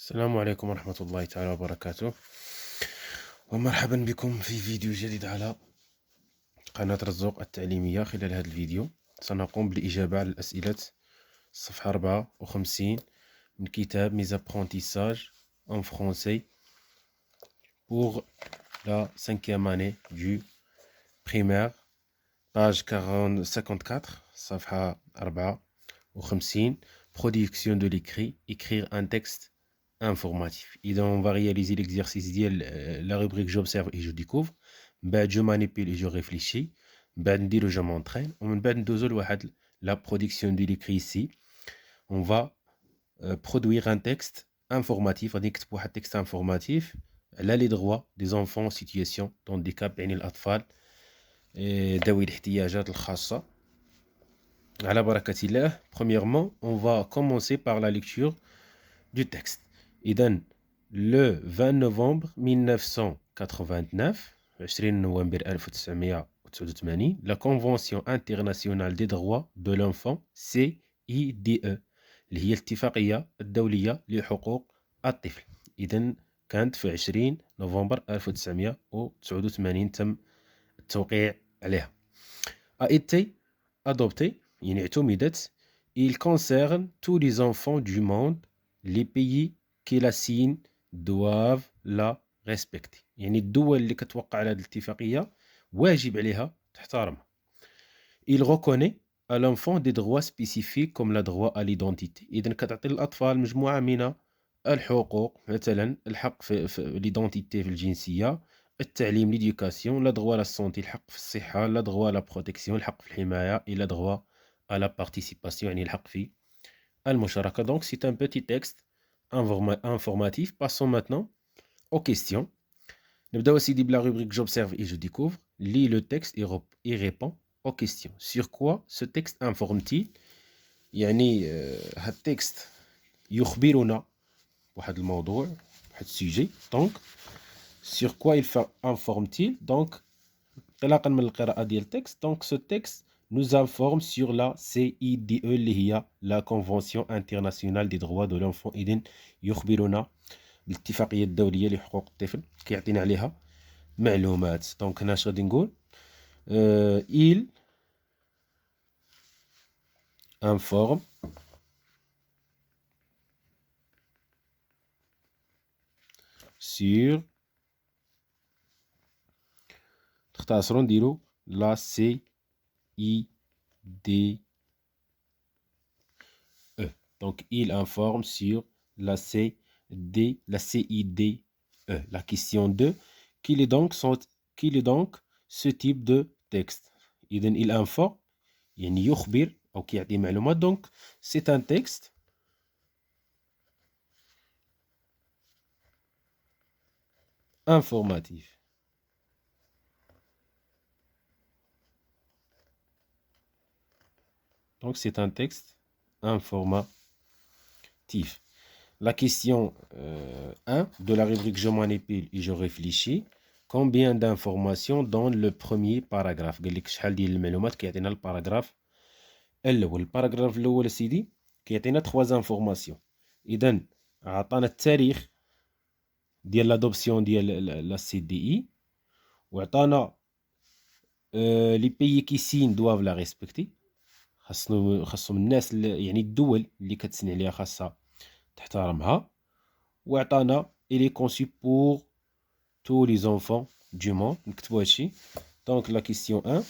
السلام عليكم ورحمة الله تعالى وبركاته، ومرحبا بكم في فيديو جديد على قناة رزوق التعليمية. خلال هذا الفيديو سنقوم بالإجابة على الأسئلة الصفحة 54 من كتاب Mes apprentissages en français pour la 5e année du primaire, page 54, صفحة 54, production de l'écrit, écrire un texte informatif. Et donc, on va réaliser l'exercice de la rubrique j'observe et je découvre. بعد je manipule et je réfléchis. بعد ندير je m'entraîne. ومن بعد ندوزو لواحد la production de l'écrit ici. On va produire un texte informatif. غادي نكتب واحد texte informatif على les droits des enfants en situation d'handicap، يعني الأطفال ذوي الاحتياجات الخاصة. على بركة الله. Premièrement, on va commencer par la lecture du texte. إذن le 20 novembre 1989 20 نوفمبر 1989 la Convention internationale des droits de l'enfant CIDE اللي هي الاتفاقية الدولية لحقوق الطفل. إذن كانت في 20 نوفمبر 1989 تم التوقيع عليها. a été adoptée يعني اعتمدت. il concerne tous les enfants du monde. les pays qui la signent doivent la respecter. يعني الدول اللي كتوقع على هذه الاتفاقية واجب عليها تحترمها. il reconnaît à l'enfant des droits spécifiques comme le droit à l'identité. إذن كتعطي للأطفال مجموعة من الحقوق، مثلا الحق في l'identité في الجنسية، التعليم l'éducation، la droit à la santé الحق في الصحة، la droit à la protection الحق في الحماية، et la droit à la participation يعني الحق في المشاركة. Donc c'est un petit texte informatif. Passons maintenant aux questions. نبداو سيدي بلا rubrique j'observe et je découvre. Lis le texte et réponds aux questions. Sur quoi ce texte informe-t-il؟ يعني هاد التكست يخبرنا بواحد الموضوع، بواحد السوجي. Donc sur quoi il informe-t-il؟ Donc انطلاقا من القراءة ديال التكست. Donc ce texte nous informe sur la CIDE اللي هي la Convention internationale des droits de l'enfant. إذن يخبرنا بالاتفاقية الدولية لحقوق الطفل، كيعطينا عليها معلومات. دونك هنا اش غادي نقول؟ il informe sur، تختصروا نديرو la CIDE. Donc il informe sur la CIDE. La question 2, quel est donc ce type de texte؟ إذن il informe يعني يخبر أو كيعطي معلومات. donc c'est un texte informatif. Donc c'est un texte informatif. La question 1 de la rubrique je manipule et je réfléchis. Combien d'informations dans le premier paragraphe؟ قال لك شحال ديال المعلومات كيعطينا الباراغراف الأول. الباراغراف الأول سيدي كيعطينا 3 انفورماسيون. إذن عطانا التاريخ ديال لادوبسيون ديال لا سي دي اي، وعطانا لي بيي كي سين دواف لا ريسبكتي، خاصهم الناس يعني الدول اللي كتسني عليها خاصها تحترمها، وعطانا il est conçu pour tous les enfants du monde. نكتبو هادشي. donc la question 1.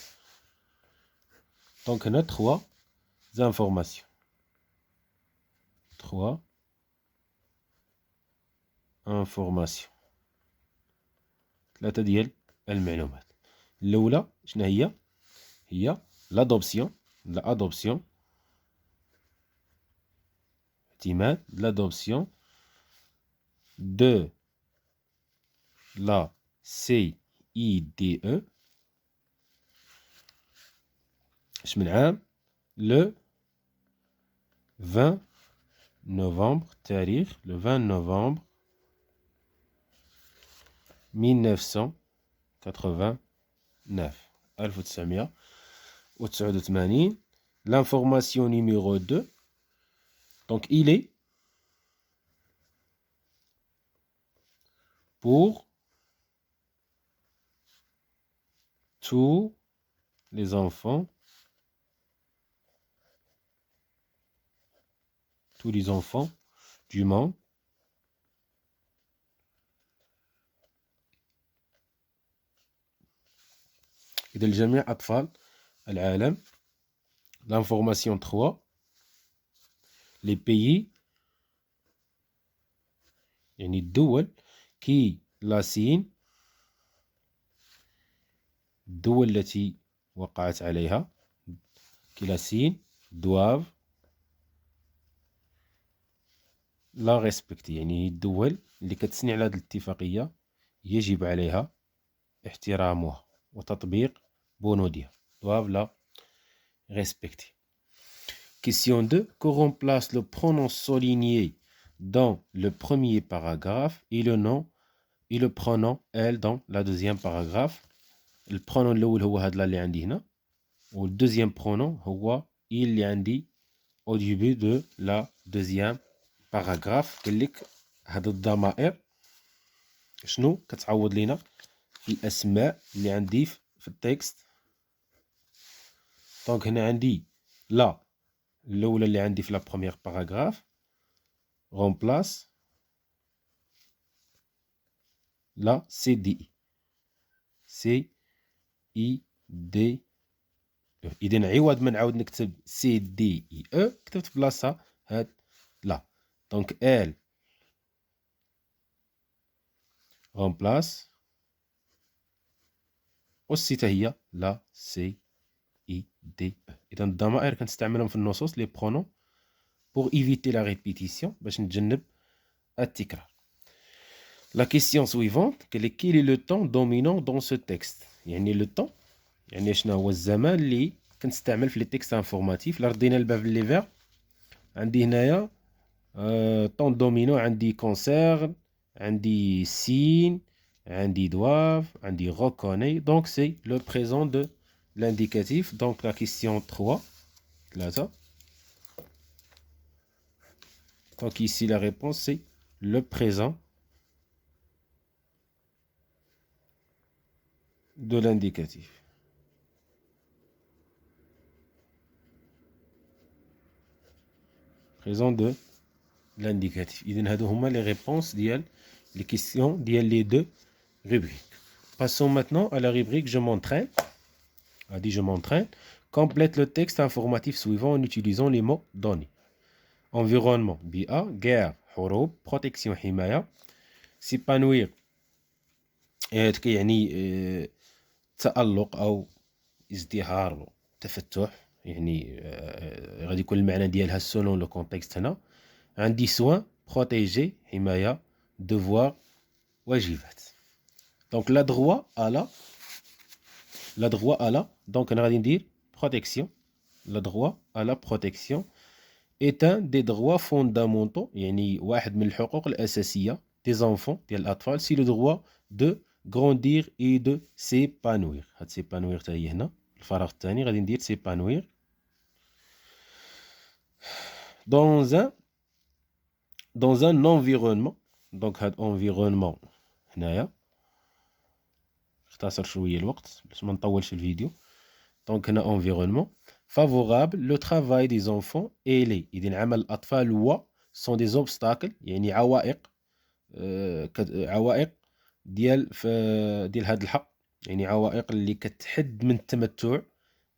donc هنا 3 informations. 3 informations. 3 ديال المعلومات. الأولى شنو هي l'adoption اعتماد l'adoption de la CIDE من عام le 20 novembre تاريخ le 20 novembre 1989. L'information numéro 2. Donc il est pour tous les enfants du monde إذا لجميع أطفال العالم. L'information 3, les pays يعني الدول qui la signe الدول التي وقعت عليها qui la signe doivent la respecter. يعني الدول اللي كتسني على هذه الاتفاقية يجب عليها احترامها وتطبيق بنودها. doivent la respecter. Question 2. Que remplace le pronom souligné dans le premier paragraphe et le pronom elle dans la deuxième paragraphe. Le pronom الأول هو هذا اللي عندي هنا و le deuxième pronom هو il اللي عندي au début de la deuxième paragraphe. قال لك هاد الضمائر شنو كتعوض لينا في الأسماء اللي عندي في التكست. دونك هنا عندي لا الأولى اللي عندي في لا بروميير باراغراف remplace لا سي دي اي. إذن عوض ما نعاود نكتب سي دي اي او كتبت بلاصة هاد لا. دونك ال remplace أوسي تا هي لا سي اي دي او. إذن الضمائر كنستعملهم في النصوص لي برونون pour éviter la répétition باش نتجنب التكرار. La question suivante, quel est le temps dominant dans ce texte؟ يعني le temps يعني شنو هو الزمان اللي كنستعمل في لي تكست انفورماتيف. الا ردينا الباب في لي فير عندي هنايا طون دومينو، عندي كونسيرن، عندي سين، عندي دواف، عندي ريكوني. دونك سي لو بريزون دو لانديكاتيف. دونك لا كيسيون 3. Donc ici la réponse c'est le présent de l'indicatif. Présent de l'indicatif. إذن هادو هما les réponses ديال les questions ديال les deux rubriques. Passons maintenant à la rubrique je m'entraîne. A dit je m'entraîne. Complète le texte informatif suivant en utilisant les mots donnés. Environnement بيئة، guerre حروب، protection حماية، s'épanouir يعني تألق أو ازدهار تفتح، يعني غادي يكون المعنى ديالها selon le contexte. هنا عندي soin protéger حماية، devoir واجبات. دونك لا droit à la دونك أنا غادي ندير protection. la droit à la protection est un des droits fondamentaux يعني واحد من الحقوق الأساسية des enfants ديال الأطفال. c'est le droit de grandir et de s'épanouir. هاد s'épanouir تا هي هنا الفراغ الثاني غادي ندير s'épanouir dans un environnement. دونك هاد environnement هنايا اختصر شوية الوقت باش ما نطولش الفيديو. دونك هنا environnement favorable. Le travail des enfants et les إذن عمل الأطفال هو sont des obstacles يعني عوائق عوائق ديال هاد الحق، يعني عوائق اللي كتحد من التمتع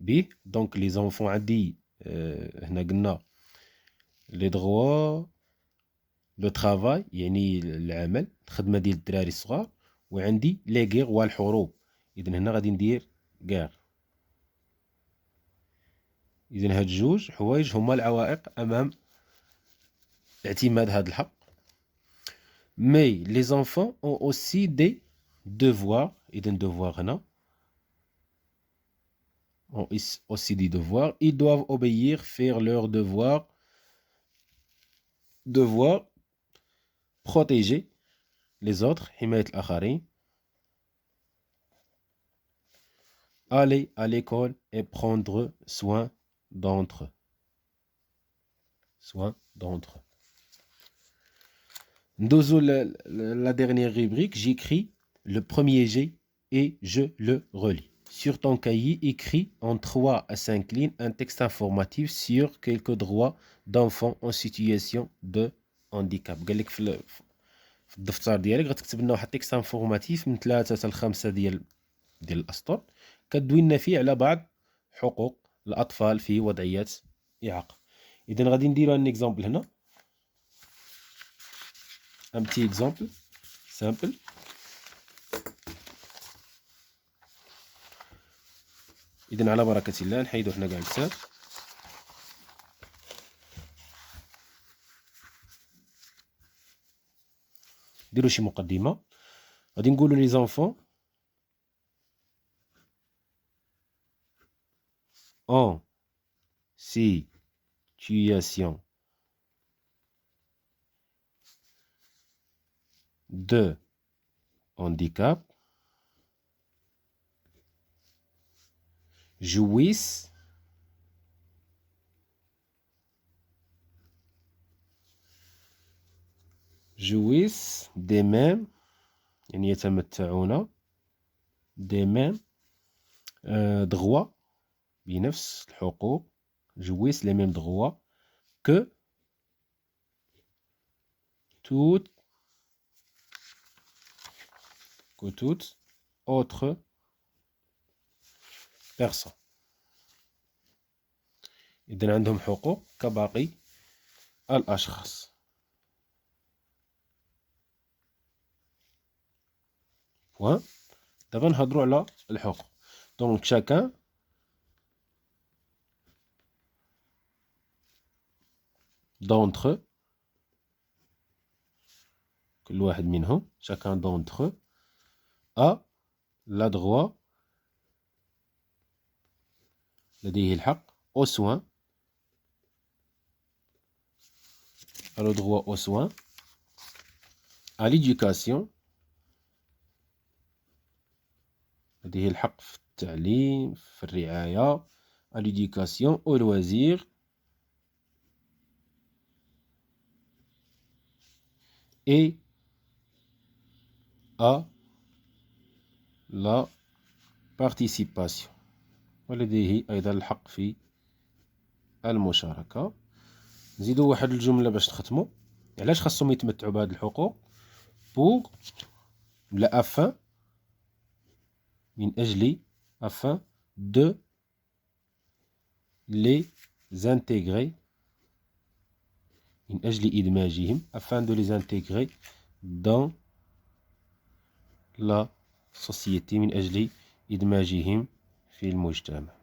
به. دونك لي زونفون عندي هنا قلنا لي دروا لو ترافاي يعني العمل الخدمة ديال الدراري الصغار، وعندي لي غير والحروب. إذن هنا غادي ندير غير. إذن هاد جوج حوايج هما العوائق أمام اعتماد هاد الحق. Mais les enfants ont aussi des devoirs. إذن devoir هنا ont aussi des devoirs. Ils doivent obéir, faire leurs devoirs. Devoir protéger les autres. حماية الآخرين. Aller à l'école et prendre soin d'entre eux. Ndozo la dernière rubrique, j'écris le premier G et je le relis. Sur ton cahier, écris en 3 à 5 lignes un texte informatif sur quelques droits d'enfants en situation de handicap. قال لك في الدفتر ديالك غتكتب لنا واحد تكست انفورماتيف من 3 حتى ل 5 ديال الاسطر كدوي لنا فيه على بعض حقوق الاطفال في وضعيات اعاقه. اذا غادي نديرو ان اكزامبل هنا، un petit exemple simple. إذن على بركة الله نحيدو حنا كاع الكتاب. نديرو شي مقدمة. غادي نقولو لي زونفون en situation de handicap jouissent des mêmes يعني يتمتعون des mêmes droits بنفس الحقوق jouissent les mêmes droits que toute autre personne. إذن عندهم حقوق كباقي الأشخاص. بوان. دابا نهضروا على الحقوق. دونك chacun d'entre eux، كل واحد منهم chacun d'entre eux a la droit لديه الحق aux soins a le droit aux soins à l'éducation لديه الحق في التعليم في الرعاية à l'éducation au loisir et à la participation ولديه أيضا الحق في المشاركة. نزيدو واحد الجملة باش نختمو. علاش خاصهم يتمتعوا بهاد الحقوق؟ pour لا afin من أجل afin de les intégrer من أجل إدماجهم afin de les intégrer dans la société من أجل إدماجهم في المجتمع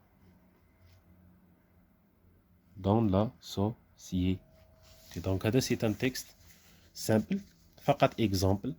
dans la société. Donc هذا c'est un texte simple فقط exemple